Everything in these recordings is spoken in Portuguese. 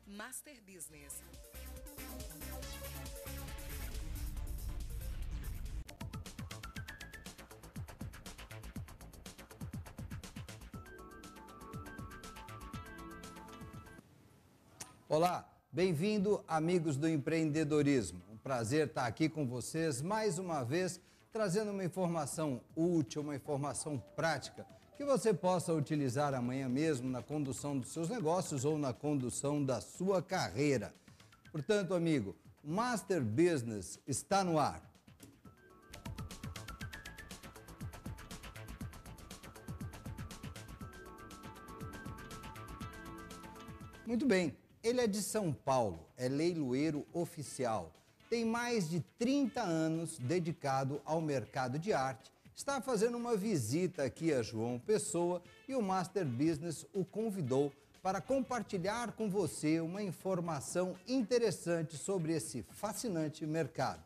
Master Business. Olá, bem-vindo, amigos do empreendedorismo. Um prazer estar aqui com vocês mais uma vez, trazendo uma informação útil, uma informação prática, que você possa utilizar amanhã mesmo na condução dos seus negócios ou na condução da sua carreira. Portanto, amigo, o Master Business está no ar. Muito bem. Ele é de São Paulo, é leiloeiro oficial, tem mais de 30 anos dedicado ao mercado de arte, está fazendo uma visita aqui a João Pessoa e o Master Business o convidou para compartilhar com você uma informação interessante sobre esse fascinante mercado.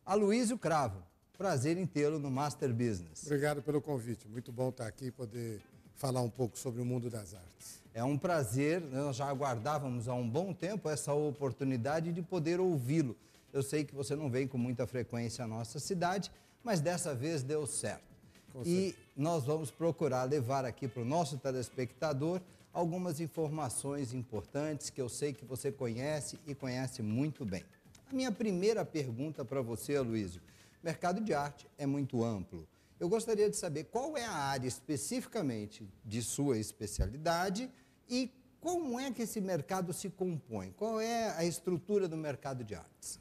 Aloysio Cravo, prazer em tê-lo no Master Business. Obrigado pelo convite, muito bom estar aqui e poder falar um pouco sobre o mundo das artes. É um prazer, nós já aguardávamos há um bom tempo essa oportunidade de poder ouvi-lo. Eu sei que você não vem com muita frequência à nossa cidade, mas dessa vez deu certo. E nós vamos procurar levar aqui para o nosso telespectador algumas informações importantes que eu sei que você conhece e conhece muito bem. A minha primeira pergunta para você, Aloysio, o mercado de arte é muito amplo. Eu gostaria de saber qual é a área especificamente de sua especialidade e como é que esse mercado se compõe? Qual é a estrutura do mercado de artes?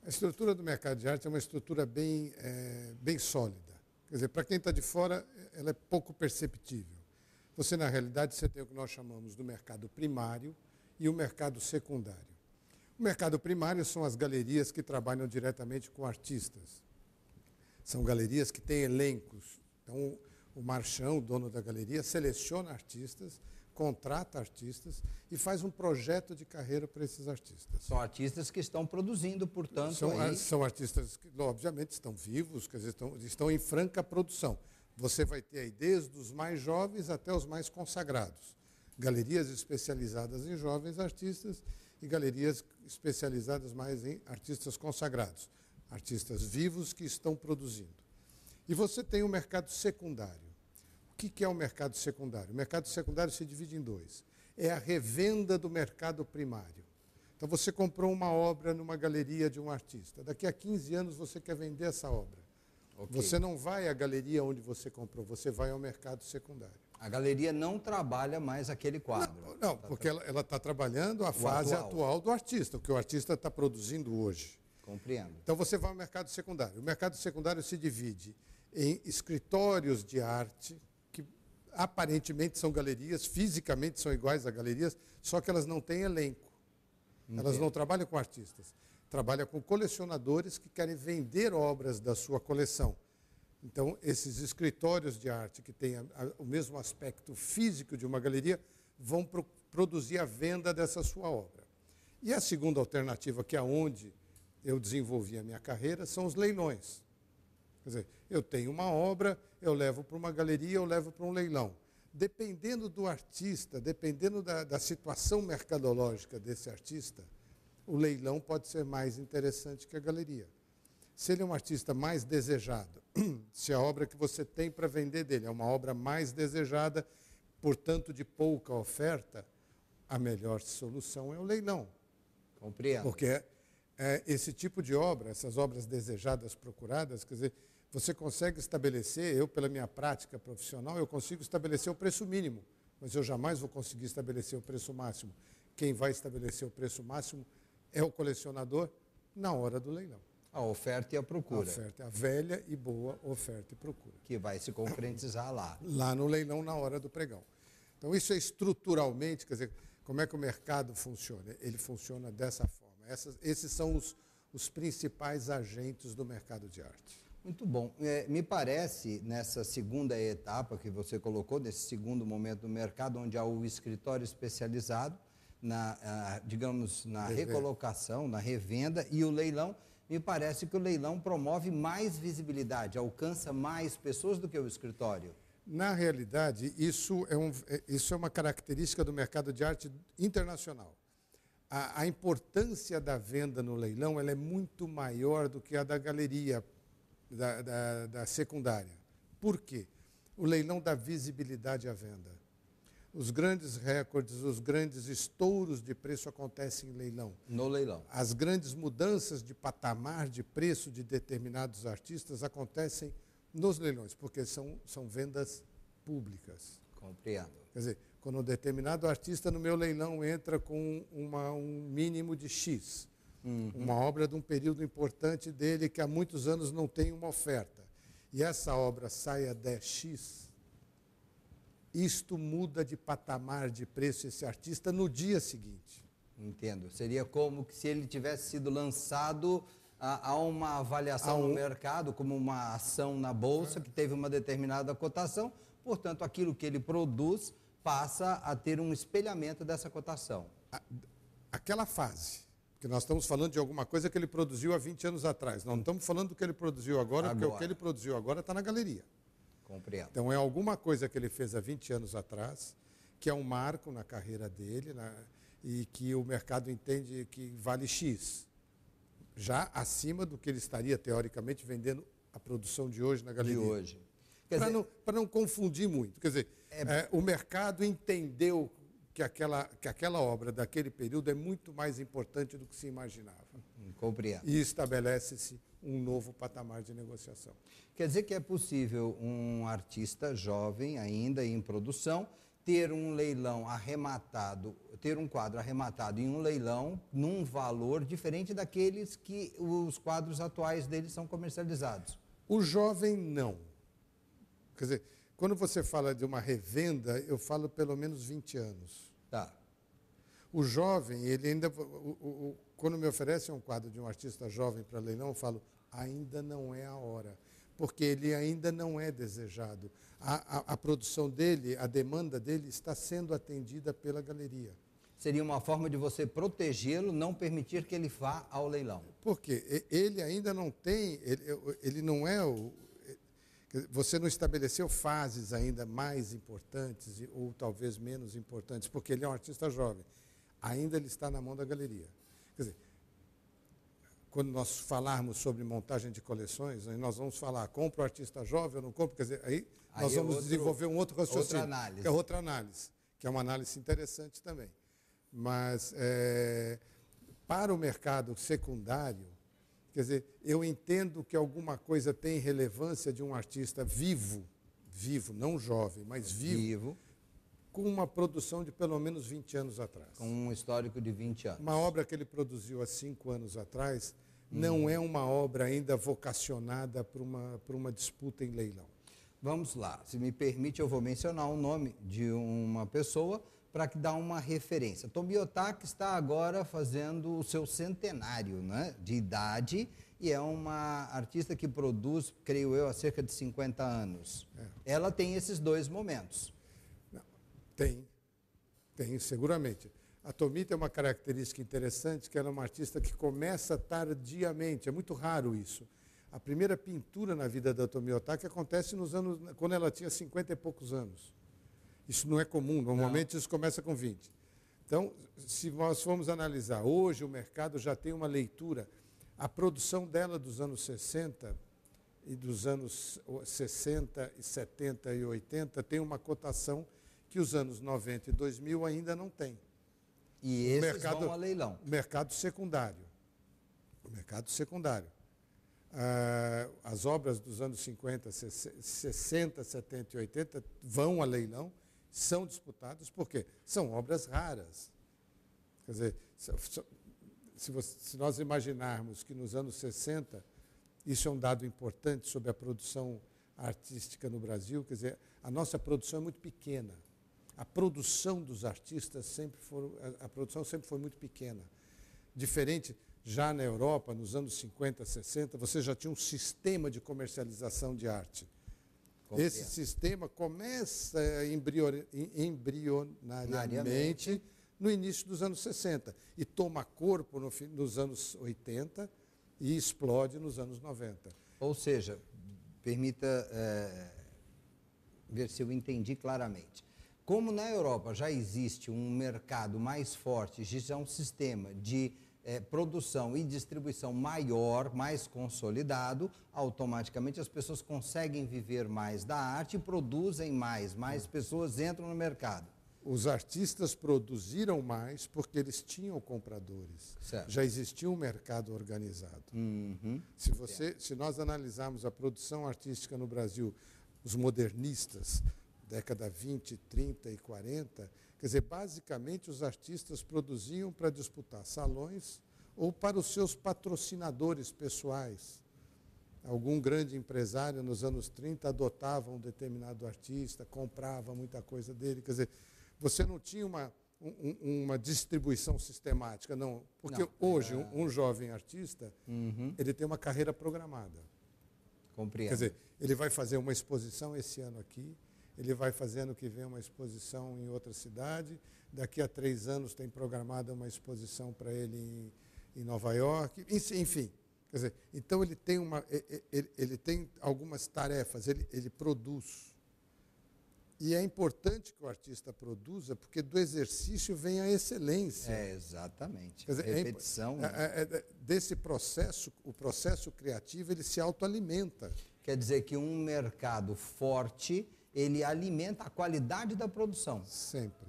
A estrutura do mercado de arte é uma estrutura bem sólida. Quer dizer, para quem está de fora, ela é pouco perceptível. Você, na realidade, você tem o que nós chamamos do mercado primário e o mercado secundário. O mercado primário são as galerias que trabalham diretamente com artistas. São galerias que têm elencos. Então, o Marchand, o dono da galeria, seleciona artistas, contrata artistas e faz um projeto de carreira para esses artistas. São artistas que estão produzindo, portanto... São artistas que, obviamente, estão vivos, quer dizer, estão em franca produção. Você vai ter aí desde os mais jovens até os mais consagrados. Galerias especializadas em jovens artistas e galerias especializadas mais em artistas consagrados. Artistas vivos que estão produzindo. E você tem o mercado secundário. O que é o mercado secundário? O mercado secundário se divide em dois. É a revenda do mercado primário. Então você comprou uma obra numa galeria de um artista. Daqui a 15 anos você quer vender essa obra. Okay. Você não vai à galeria onde você comprou, você vai ao mercado secundário. A galeria não trabalha mais aquele quadro. Não, porque ela está trabalhando a fase atual do artista, o que o artista está produzindo hoje. Compreendo. Então você vai ao mercado secundário. O mercado secundário se divide em escritórios de arte, que aparentemente são galerias, fisicamente são iguais a galerias, só que elas não têm elenco. Entendo. Elas não trabalham com artistas. Trabalham com colecionadores que querem vender obras da sua coleção. Então, esses escritórios de arte que têm o mesmo aspecto físico de uma galeria vão produzir a venda dessa sua obra. E a segunda alternativa, que é onde eu desenvolvi a minha carreira, são os leilões. Quer dizer, eu tenho uma obra, eu levo para uma galeria, eu levo para um leilão. Dependendo do artista, dependendo da situação mercadológica desse artista, o leilão pode ser mais interessante que a galeria. Se ele é um artista mais desejado, se a obra que você tem para vender dele é uma obra mais desejada, portanto de pouca oferta, a melhor solução é o leilão. Compreendo. Porque esse tipo de obra, essas obras desejadas, procuradas, quer dizer, você consegue estabelecer, eu pela minha prática profissional, eu consigo estabelecer o preço mínimo, mas eu jamais vou conseguir estabelecer o preço máximo. Quem vai estabelecer o preço máximo é o colecionador na hora do leilão. A oferta e a procura. A oferta, a velha e boa oferta e procura. Que vai se concretizar lá. Lá no leilão, na hora do pregão. Então isso é estruturalmente, quer dizer, como é que o mercado funciona? Ele funciona dessa forma. Esses são os principais agentes do mercado de arte. Muito bom. Me parece, nessa segunda etapa que você colocou, nesse segundo momento do mercado, onde há o escritório especializado, digamos, na recolocação, na revenda e o leilão, me parece que o leilão promove mais visibilidade, alcança mais pessoas do que o escritório. Na realidade, isso é uma característica do mercado de arte internacional. a importância da venda no leilão ela é muito maior do que a da galeria, da secundária. Por quê? O leilão dá visibilidade à venda. Os grandes recordes, os grandes estouros de preço acontecem em leilão. No leilão. As grandes mudanças de patamar de preço de determinados artistas acontecem nos leilões, porque são vendas públicas. Compreendo. Quer dizer, quando um determinado artista no meu leilão entra com um mínimo de X, uma obra de um período importante dele que há muitos anos não tem uma oferta, e essa obra sai a 10x, isto muda de patamar de preço esse artista no dia seguinte. Entendo. Seria como que se ele tivesse sido lançado a uma avaliação no mercado, como uma ação na bolsa que teve uma determinada cotação, portanto, aquilo que ele produz passa a ter um espelhamento dessa cotação. Aquela fase, porque nós estamos falando de alguma coisa que ele produziu há 20 anos atrás, não estamos falando do que ele produziu agora, porque o que ele produziu agora está na galeria. Compreendo. Então, é alguma coisa que ele fez há 20 anos atrás, que é um marco na carreira dele, e que o mercado entende que vale X, já acima do que ele estaria, teoricamente, vendendo a produção de hoje na galeria. De hoje. Para não confundir muito. Quer dizer, o mercado entendeu que aquela obra daquele período é muito mais importante do que se imaginava. Compreendo. E estabelece-se um novo patamar de negociação. Quer dizer que é possível um artista jovem, ainda em produção, ter um leilão arrematado, ter um quadro arrematado em um leilão num valor diferente daqueles que os quadros atuais dele são comercializados. O jovem, não. Quer dizer, quando você fala de uma revenda, eu falo pelo menos 20 anos. Tá. O jovem, ele ainda... quando me oferecem um quadro de um artista jovem para leilão, eu falo, ainda não é a hora, porque ele ainda não é desejado. A produção dele, a demanda dele está sendo atendida pela galeria. Seria uma forma de você protegê-lo, não permitir que ele vá ao leilão. Por quê? Ele ainda não tem, ele não é você não estabeleceu fases ainda mais importantes ou talvez menos importantes, porque ele é um artista jovem. Ainda ele está na mão da galeria. Quer dizer, quando nós falarmos sobre montagem de coleções, nós vamos falar, compra o artista jovem ou não compra, quer dizer, aí nós vamos desenvolver um outro raciocínio, que é outra análise, que é uma análise interessante também. Mas, para o mercado secundário, quer dizer, eu entendo que alguma coisa tem relevância de um artista vivo, não jovem, mas vivo, com uma produção de pelo menos 20 anos atrás. Com um histórico de 20 anos. Uma obra que ele produziu há 5 anos atrás não é uma obra ainda vocacionada para uma disputa em leilão. Vamos lá, se me permite, eu vou mencionar o nome de uma pessoa para que dá uma referência. Tomi Otaki está agora fazendo o seu centenário, né, de idade e é uma artista que produz, creio eu, há cerca de 50 anos. Ela tem esses dois momentos. Tem, seguramente. A Tomi tem uma característica interessante, que ela é uma artista que começa tardiamente, é muito raro isso. A primeira pintura na vida da Tomi Otaki acontece quando ela tinha 50 e poucos anos. Isso não é comum, normalmente isso começa com 20. Então, se nós formos analisar, hoje o mercado já tem uma leitura, a produção dela dos anos 60 e dos anos 60 e 70 e 80 tem uma cotação que os anos 90 e 2000 ainda não tem. E esses vão a leilão. O mercado secundário. O mercado secundário. As obras dos anos 50, 60, 70 e 80 vão a leilão, são disputadas, por quê? São obras raras. Quer dizer, se nós imaginarmos que nos anos 60, isso é um dado importante sobre a produção artística no Brasil, quer dizer, a nossa produção é muito pequena. A produção dos artistas a produção sempre foi muito pequena. Diferente, já na Europa, nos anos 50, 60, você já tinha um sistema de comercialização de arte. Esse sistema começa embrionariamente no início dos anos 60 e toma corpo nos anos 80 e explode nos anos 90. Ou seja, permita ver se eu entendi claramente. Como na Europa já existe um mercado mais forte, já é um sistema de produção e distribuição maior, mais consolidado, automaticamente as pessoas conseguem viver mais da arte e produzem mais pessoas entram no mercado. Os artistas produziram mais porque eles tinham compradores. Certo. Já existia um mercado organizado. Se nós analisarmos a produção artística no Brasil, os modernistas, década 20, 30 e 40, quer dizer, basicamente os artistas produziam para disputar salões ou para os seus patrocinadores pessoais. Algum grande empresário nos anos 30 adotava um determinado artista, comprava muita coisa dele, quer dizer, você não tinha uma distribuição sistemática, não. Porque não, hoje, um jovem artista, ele tem uma carreira programada. Compreendo. Quer dizer, ele vai fazer uma exposição esse ano aqui, ele vai fazer ano que vem uma exposição em outra cidade, daqui a 3 anos tem programada uma exposição para ele em Nova York, enfim. Quer dizer, então ele tem algumas tarefas, ele produz. E é importante que o artista produza, porque do exercício vem a excelência. Exatamente. Quer dizer, repetição. Desse processo, o processo criativo, ele se autoalimenta. Quer dizer que um mercado forte, ele alimenta a qualidade da produção. Sempre.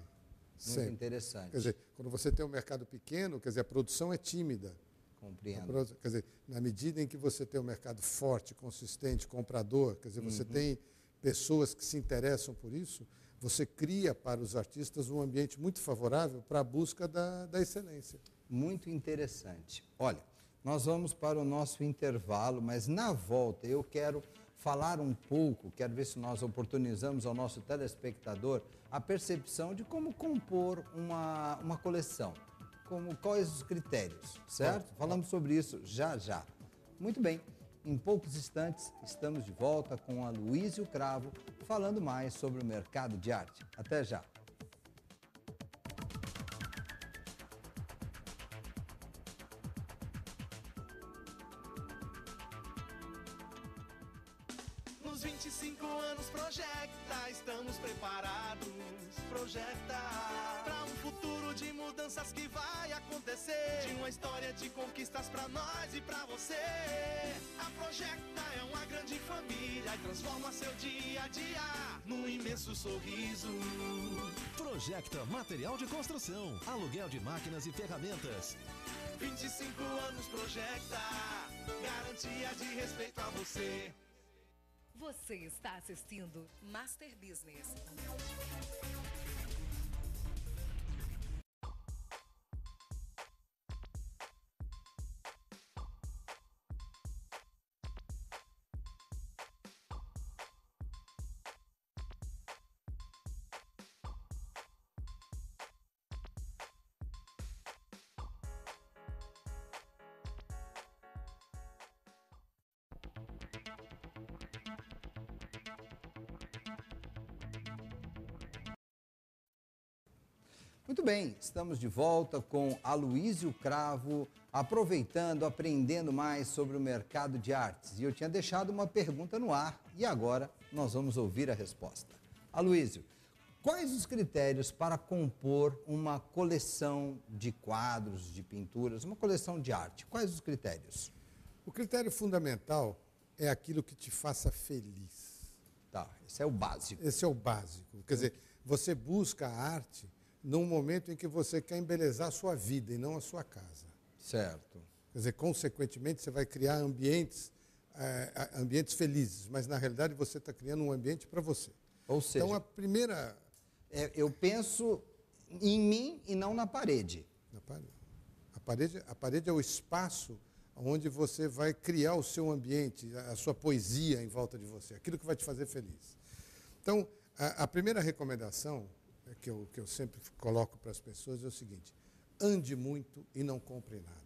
Muito interessante. Quer dizer, quando você tem um mercado pequeno, quer dizer, a produção é tímida. Compreendo. Quer dizer, na medida em que você tem um mercado forte, consistente, comprador, quer dizer, você tem pessoas que se interessam por isso, você cria para os artistas um ambiente muito favorável para a busca da excelência. Muito interessante. Olha, nós vamos para o nosso intervalo, mas na volta eu quero falar um pouco, quero ver se nós oportunizamos ao nosso telespectador a percepção de como compor uma coleção, quais os critérios, certo? Falamos sobre isso já. Muito bem. Em poucos instantes, estamos de volta com Aloísio Cravo, falando mais sobre o mercado de arte. Até já! Nos 25 anos Projecta, estamos preparados. Projecta, para um futuro de mudanças que vai acontecer. De uma história de conquistas pra nós e pra você. A Projecta é uma grande família e transforma seu dia a dia num imenso sorriso. Projecta Material de Construção, aluguel de máquinas e ferramentas. 25 anos Projecta, garantia de respeito a você. Você está assistindo Master Business. Muito bem, estamos de volta com Aloísio Cravo, aproveitando, aprendendo mais sobre o mercado de artes. E eu tinha deixado uma pergunta no ar e agora nós vamos ouvir a resposta. Aloísio, quais os critérios para compor uma coleção de quadros, de pinturas, uma coleção de arte? Quais os critérios? O critério fundamental é aquilo que te faça feliz. Tá, esse é o básico. Esse é o básico. Quer dizer, você busca a arte num momento em que você quer embelezar a sua vida e não a sua casa. Certo. Quer dizer, consequentemente, você vai criar ambientes felizes, mas na realidade você está criando um ambiente para você. Ou seja, então a primeira... eu penso em mim e não na parede. Na parede. A parede é o espaço onde você vai criar o seu ambiente, a sua poesia em volta de você, aquilo que vai te fazer feliz. Então, a primeira recomendação que eu sempre coloco para as pessoas é o seguinte: ande muito e não compre nada.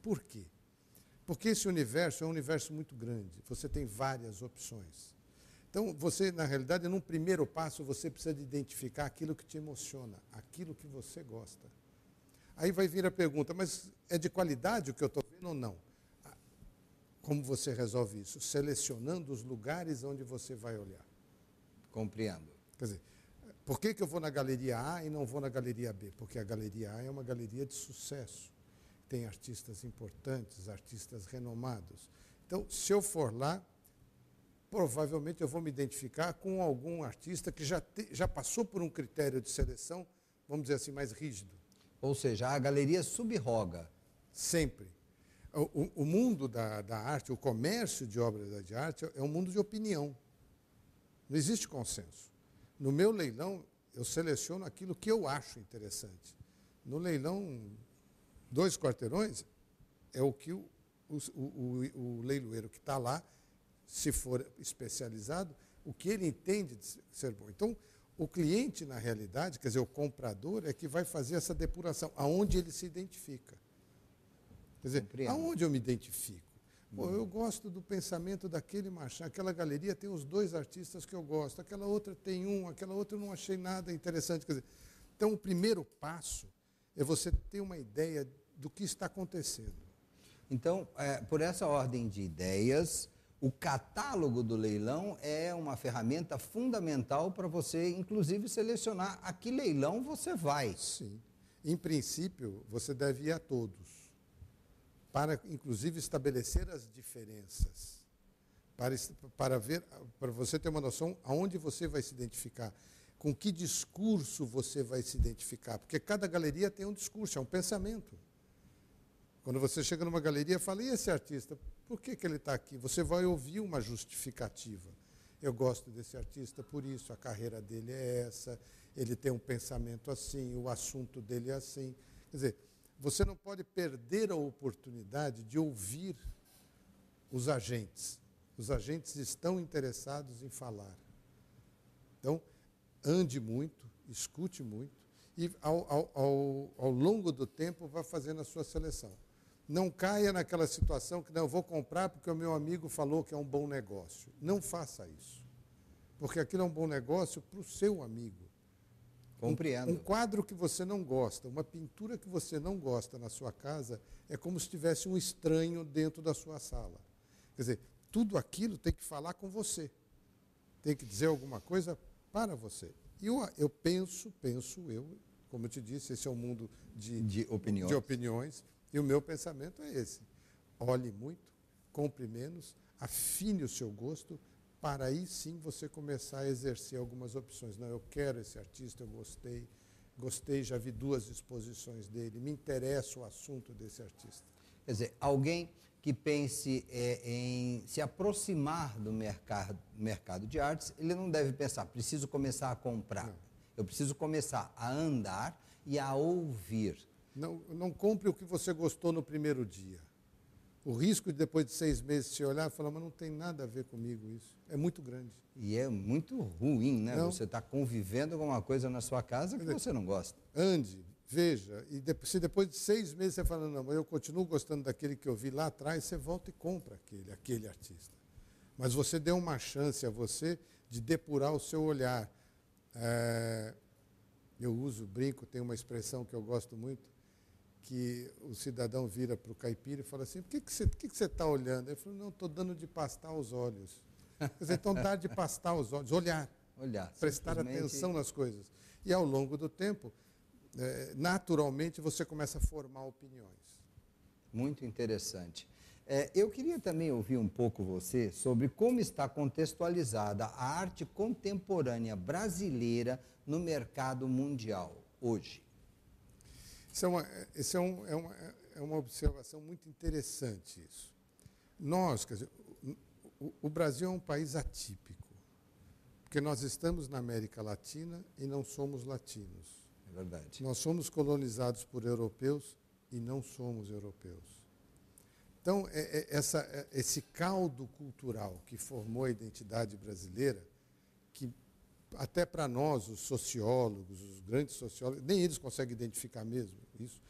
Por quê? Porque esse universo é um universo muito grande, você tem várias opções. Então, você, na realidade, num primeiro passo, você precisa de identificar aquilo que te emociona, aquilo que você gosta. Aí vai vir a pergunta, mas é de qualidade o que eu estou vendo ou não? Como você resolve isso? Selecionando os lugares onde você vai olhar. Compreendo. Quer dizer, Por que eu vou na galeria A e não vou na galeria B? Porque a galeria A é uma galeria de sucesso. Tem artistas importantes, artistas renomados. Então, se eu for lá, provavelmente eu vou me identificar com algum artista que já passou por um critério de seleção, vamos dizer assim, mais rígido. Ou seja, a galeria subroga. Sempre. O mundo da arte, o comércio de obras de arte é um mundo de opinião. Não existe consenso. No meu leilão, eu seleciono aquilo que eu acho interessante. No leilão 2 quarteirões, é o que o leiloeiro que está lá, se for especializado, o que ele entende de ser bom. Então, o cliente, na realidade, quer dizer, o comprador, é que vai fazer essa depuração, aonde ele se identifica. Quer dizer, aonde eu me identifico? Pô, eu gosto do pensamento daquele Marchand, aquela galeria tem os 2 artistas que eu gosto, aquela outra tem um, aquela outra eu não achei nada interessante. Quer dizer, então, o primeiro passo é você ter uma ideia do que está acontecendo. Então, por essa ordem de ideias, o catálogo do leilão é uma ferramenta fundamental para você, inclusive, selecionar a que leilão você vai. Sim. Em princípio, você deve ir a todos, para, inclusive, estabelecer as diferenças, para você ter uma noção aonde você vai se identificar, com que discurso você vai se identificar, porque cada galeria tem um discurso, é um pensamento. Quando você chega numa galeria e fala, e esse artista, por que ele está aqui? Você vai ouvir uma justificativa. Eu gosto desse artista por isso, a carreira dele é essa, ele tem um pensamento assim, o assunto dele é assim. Quer dizer, você não pode perder a oportunidade de ouvir os agentes. Os agentes estão interessados em falar. Então, ande muito, escute muito, e ao longo do tempo vá fazendo a sua seleção. Não caia naquela situação que não, eu vou comprar porque o meu amigo falou que é um bom negócio. Não faça isso. Porque aquilo é um bom negócio para o seu amigo. Compreendo. Um quadro que você não gosta, uma pintura que você não gosta na sua casa, é como se tivesse um estranho dentro da sua sala. Quer dizer, tudo aquilo tem que falar com você. Tem que dizer alguma coisa para você. E eu penso, como eu te disse, esse é um mundo de opiniões. E o meu pensamento é esse. Olhe muito, compre menos, afine o seu gosto, para aí sim você começar a exercer algumas opções. Não, eu quero esse artista, eu gostei, já vi 2 exposições dele, me interessa o assunto desse artista. Quer dizer, alguém que pense em se aproximar do mercado de artes, ele não deve pensar, preciso começar a comprar. Não. Eu preciso começar a andar e a ouvir. Não compre o que você gostou no primeiro dia. O risco de depois de 6 meses você olhar e falar, mas não tem nada a ver comigo isso. É muito grande. E é muito ruim, né? Não. Você está convivendo com uma coisa na sua casa que você não gosta. Ande, veja, e se depois de 6 meses você fala, não, mas eu continuo gostando daquele que eu vi lá atrás, você volta e compra aquele artista. Mas você deu uma chance a você de depurar o seu olhar. Eu brinco, tem uma expressão que eu gosto muito, que o cidadão vira para o caipira e fala assim, por que você está olhando? Ele falou, não, estou dando de pastar os olhos. Quer dizer, então dar de pastar os olhos, olhar prestar atenção nas coisas. E ao longo do tempo, naturalmente, você começa a formar opiniões. Muito interessante. Eu queria também ouvir um pouco você sobre como está contextualizada a arte contemporânea brasileira no mercado mundial hoje. Isso é uma observação muito interessante, isso. Quer dizer, o Brasil é um país atípico, porque nós estamos na América Latina e não somos latinos. É verdade. Nós somos colonizados por europeus e não somos europeus. Então, esse caldo cultural que formou a identidade brasileira, que até para nós, os sociólogos, os grandes sociólogos, nem eles conseguem identificar mesmo isso,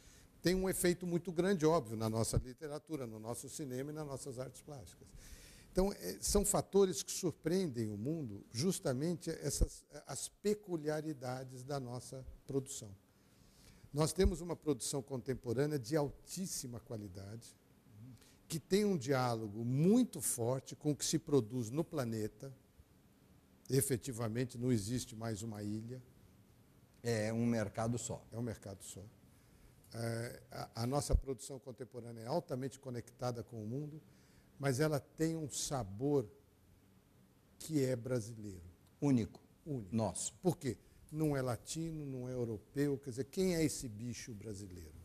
tem um efeito muito grande, óbvio, na nossa literatura, no nosso cinema e nas nossas artes plásticas. Então, são fatores que surpreendem o mundo, justamente as peculiaridades da nossa produção. Nós temos uma produção contemporânea de altíssima qualidade, que tem um diálogo muito forte com o que se produz no planeta. Efetivamente, não existe mais uma ilha. É um mercado só. É um mercado só. A nossa produção contemporânea é altamente conectada com o mundo, mas ela tem um sabor que é brasileiro. Único. Único. Nosso. Por quê? Não é latino, não é europeu. Quer dizer, quem é esse bicho brasileiro?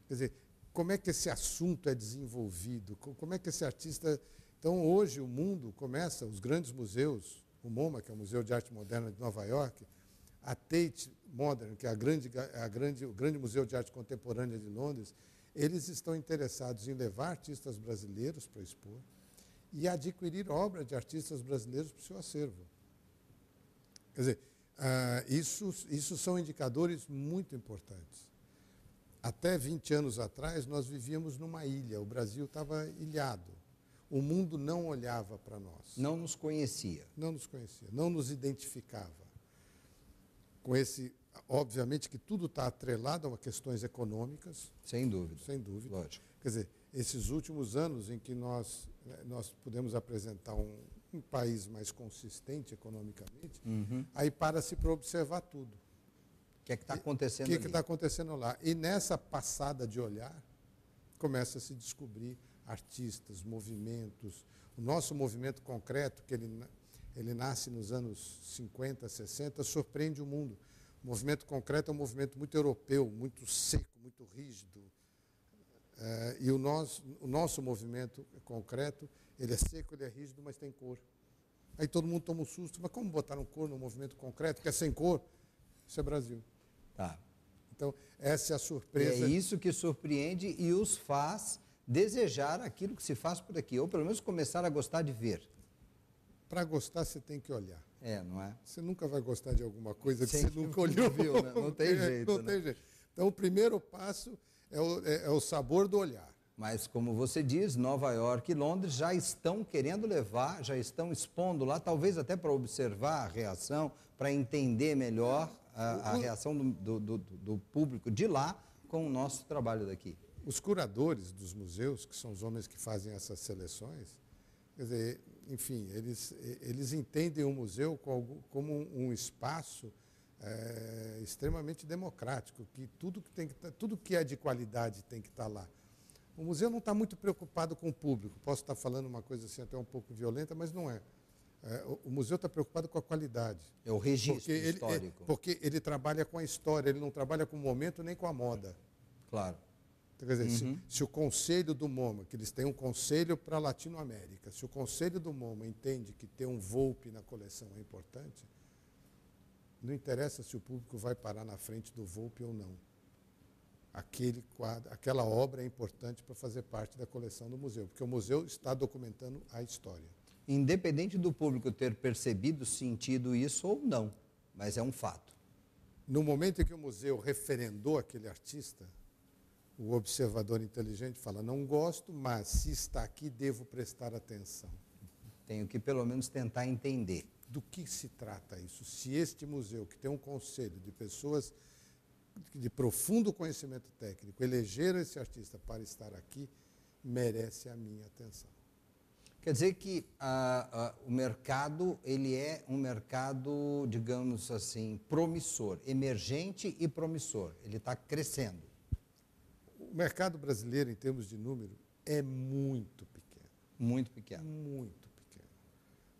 Quer dizer, como é que esse assunto é desenvolvido? Como é que esse artista... Então, hoje, o mundo começa, os grandes museus, o MoMA, que é o Museu de Arte Moderna de Nova York, a Tate Modern, que é o grande Museu de Arte Contemporânea de Londres, eles estão interessados em levar artistas brasileiros para expor e adquirir obra de artistas brasileiros para o seu acervo. Quer dizer, isso são indicadores muito importantes. Até 20 anos atrás, nós vivíamos numa ilha, o Brasil estava ilhado. O mundo não olhava para nós. Não nos conhecia. Não nos conhecia, não nos identificava. Com esse, obviamente que tudo está atrelado a questões econômicas. Sem dúvida. Sem dúvida. Lógico. Quer dizer, esses últimos anos em que nós pudemos apresentar um país mais consistente economicamente, aí para-se para observar tudo. O que é que está acontecendo O que ali? está acontecendo lá? E nessa passada de olhar, começa a se descobrir artistas, movimentos. O nosso movimento concreto, que ele nasce nos anos 50, 60, surpreende o mundo. O movimento concreto é um movimento muito europeu, muito seco, muito rígido. E o nosso movimento concreto, ele é seco, ele é rígido, mas tem cor. Aí todo mundo toma um susto. Mas como botaram cor no movimento concreto, que é sem cor? Isso é Brasil. Tá. Então, essa é a E surpresa. é isso que surpreende e os faz desejar aquilo que se faz por aqui, ou pelo menos começar a gostar de ver. Para gostar, você tem que olhar. Não é? Você nunca vai gostar de alguma coisa que Sim, você nunca olhou. viu, né? Não tem jeito. Não tem jeito. Então, o primeiro passo é o sabor do olhar. Mas, como você diz, Nova York e Londres já estão querendo levar, já estão expondo lá, talvez até para observar a reação, para entender melhor a reação do público de lá com o nosso trabalho daqui. Os curadores dos museus, que são os homens que fazem essas seleções, quer dizer, enfim, eles entendem o museu como um espaço extremamente democrático, que tudo que é de qualidade tem que estar lá. O museu não está muito preocupado com o público. Posso estar falando uma coisa assim até um pouco violenta, mas não é. O museu está preocupado com a qualidade. É o registro histórico. Porque ele trabalha com a história, ele não trabalha com o momento nem com a moda. Claro. Quer dizer, se o conselho do MoMA, que eles têm um conselho para a Latinoamérica, se o conselho do MoMA entende que ter um Volpi na coleção é importante, não interessa se o público vai parar na frente do Volpi ou não. Aquele quadro, aquela obra é importante para fazer parte da coleção do museu, porque o museu está documentando a história. Independente do público ter percebido, sentido isso ou não, mas é um fato. No momento em que o museu referendou aquele artista, o observador inteligente fala, não gosto, mas se está aqui, devo prestar atenção. Tenho que, pelo menos, tentar entender. Do que se trata isso? Se este museu, que tem um conselho de pessoas de profundo conhecimento técnico, elegeram esse artista para estar aqui, merece a minha atenção. Quer dizer que o mercado, ele é um mercado, digamos assim, promissor, emergente e promissor. Ele está crescendo. O mercado brasileiro, em termos de número, é muito pequeno. Muito pequeno. Muito pequeno.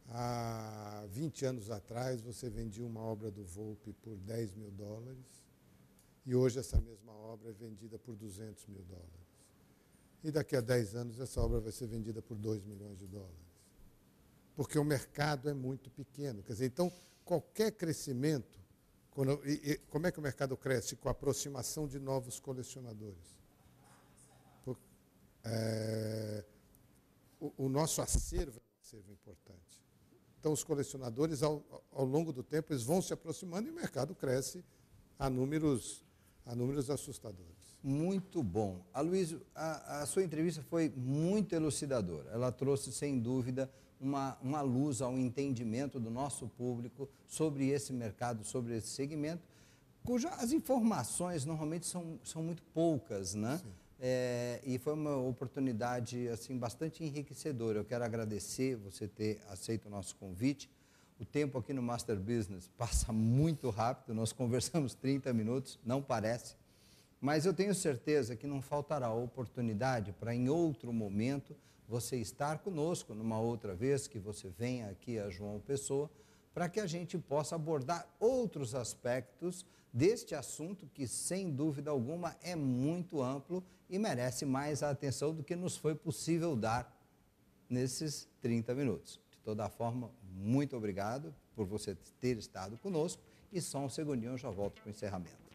Há 20 anos atrás, você vendia uma obra do Volpi por $10 mil, e hoje essa mesma obra é vendida por $200 mil. E daqui a 10 anos, essa obra vai ser vendida por $2 milhões. Porque o mercado é muito pequeno. Quer dizer, então, qualquer crescimento, como é que o mercado cresce? Com a aproximação de novos colecionadores. O nosso acervo é um acervo importante. Então, os colecionadores, ao longo do tempo, eles vão se aproximando e o mercado cresce a números assustadores. Muito bom. Aloysio, a sua entrevista foi muito elucidadora. Ela trouxe, sem dúvida, uma luz ao entendimento do nosso público sobre esse mercado, sobre esse segmento, cujas informações normalmente são muito poucas, né? E foi uma oportunidade assim, bastante enriquecedora. Eu quero agradecer você ter aceito o nosso convite. O tempo aqui no Master Business passa muito rápido, nós conversamos 30 minutos, não parece, mas eu tenho certeza que não faltará oportunidade para em outro momento você estar conosco, numa outra vez que você venha aqui a João Pessoa, para que a gente possa abordar outros aspectos deste assunto que, sem dúvida alguma, é muito amplo e merece mais a atenção do que nos foi possível dar nesses 30 minutos. De toda forma, muito obrigado por você ter estado conosco e só um segundinho eu já volto para o encerramento.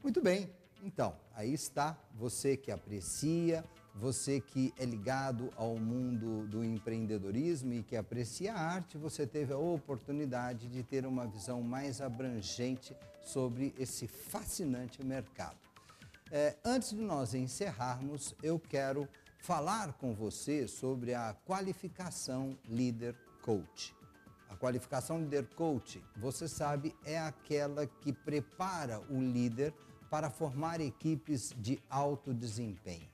Muito bem, então, aí está você que aprecia, você que é ligado ao mundo do empreendedorismo e que aprecia a arte, você teve a oportunidade de ter uma visão mais abrangente sobre esse fascinante mercado. Antes de nós encerrarmos, eu quero falar com você sobre a qualificação Líder Coach. A qualificação Líder Coach, você sabe, é aquela que prepara o líder para formar equipes de alto desempenho.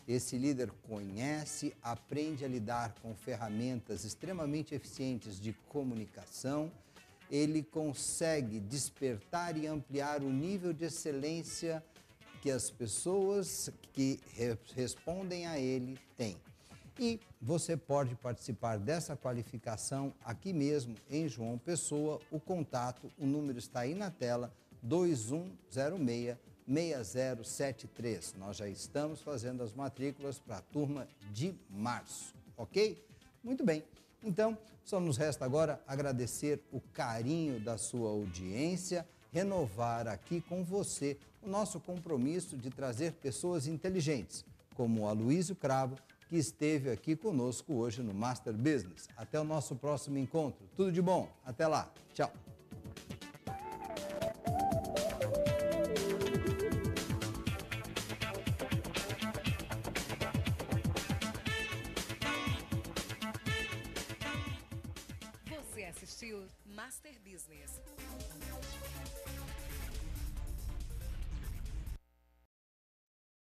Esse líder conhece, aprende a lidar com ferramentas extremamente eficientes de comunicação, ele consegue despertar e ampliar o nível de excelência que as pessoas que respondem a ele têm. E você pode participar dessa qualificação aqui mesmo em João Pessoa. O contato, o número está aí na tela, 2106-6073. Nós já estamos fazendo as matrículas para a turma de março, ok? Muito bem. Então, só nos resta agora agradecer o carinho da sua audiência, renovar aqui com você o nosso compromisso de trazer pessoas inteligentes, como o Aloysio Cravo, que esteve aqui conosco hoje no Master Business. Até o nosso próximo encontro. Tudo de bom. Até lá. Tchau. Você assistiu Master Business.